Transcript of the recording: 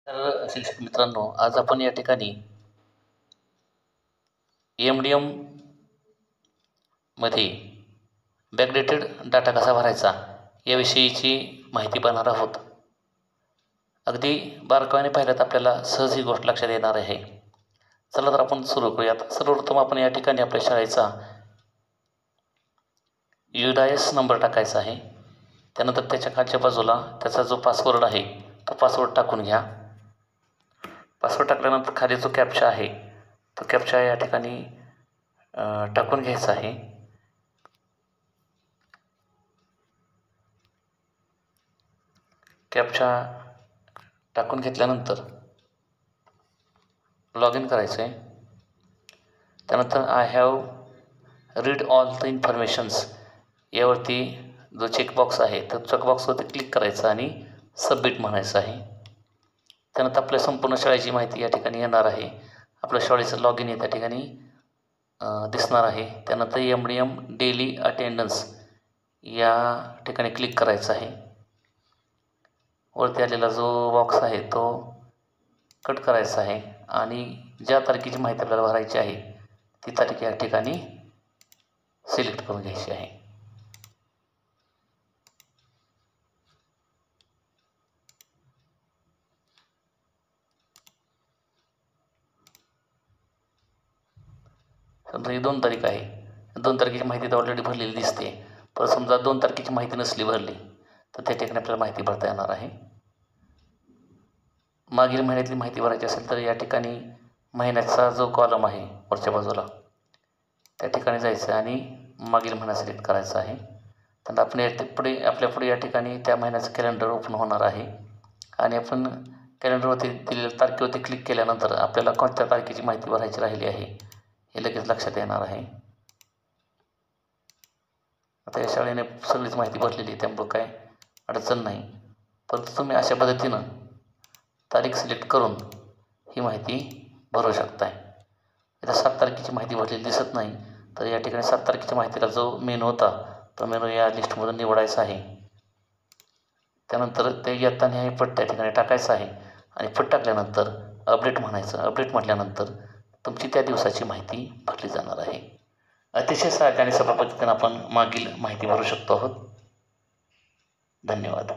तर शिक्षक मित्रांनो, आज आपण या ठिकाणी EMDM मध्ये बॅकडेटेड डाटा कसा भरायचा याविषयीची माहिती पाहणार आहोत. अगदी बारकाईने पाहिल्यात आपल्याला सहज ही गोष्ट लक्षात येणार आहे. चला तर आपण सुरू करूयात. सर्वप्रथम आपण या ठिकाणी आपल्या शाळेचा UDIS नंबर टाकायचा आहे. त्यानंतर त्याच्या खालच्या बाजूला त्याचा जो पासवर्ड आहे तो पासवर्ड टाकून घ्या. पासवर्ड टाकल्यानंतर खाली जो कॅप्चा आहे तो कॅप्चा या ठिकाणी टाकून घ्यायचा आहे. कॅप्चा टाकून घेतल्यानंतर लॉग इन करायचं आहे. त्यानंतर I have read all the informations यावरती जो चेकबॉक्स आहे तर चेकबॉक्सवरती क्लिक करायचं आणि सबमिट म्हणायचं आहे. त्यानंतर आपल्या संपूर्ण शाळेची माहिती या ठिकाणी येणार आहे. आपल्या शाळेचं लॉग इन त्या ठिकाणी दिसणार आहे. त्यानंतर EMDM डेली अटेंडन्स या ठिकाणी क्लिक करायचं आहे. वरती आलेला जो बॉक्स आहे तो कट करायचा आहे आणि ज्या तारखेची माहिती आपल्याला भरायची आहे ती तारीख या ठिकाणी सिलेक्ट करून घ्यायची आहे. समजा ही 2 तारीख आहे. 2 तारखेची माहिती तर ऑलरेडी भरलेली दिसते. पण समजा 2 तारखेची माहिती नसली भरली तर त्या ठिकाणी आपल्याला माहिती भरता येणार आहे. मागील महिन्यातली माहिती भरायची असेल तर या ठिकाणी महिन्याचा जो कॉलम आहे वरच्या बाजूला त्या ठिकाणी जायचं आणि मागील महिना सिलेक्ट करायचा आहे. त्यानंतर आपण आपल्या पुढे या ठिकाणी त्या महिन्याचं कॅलेंडर ओपन होणार आहे आणि आपण कॅलेंडरवरती दिलेल्या तारखेवरती क्लिक केल्यानंतर आपल्याला कोणत्या तारखेची माहिती भरायची राहिली आहे हे लगेच लक्षात येणार आहे. आता या शाळेने सगळीच माहिती भरलेली आहे त्यामुळं काय अडचण नाही. परंतु तुम्ही अशा पद्धतीनं तारीख सिलेक्ट करून ही माहिती भरू शकताय. इथं 7 तारखेची माहिती भरलेली दिसत नाही तर या ठिकाणी 7 तारखेच्या माहितीला जो मेनू होता तो मेनू या लिस्टमधून निवडायचा आहे. त्यानंतर ते येताना हे पट त्या ठिकाणी टाकायचं आहे आणि पट टाकल्यानंतर अपडेट म्हणायचं. अपडेट म्हटल्यानंतर तुमची त्या दिवसाची माहिती भरली जाणार आहे. अतिशय साध्या आणि सोप्या पद्धतीने आपण मागील माहिती भरू शकतो आहोत. धन्यवाद.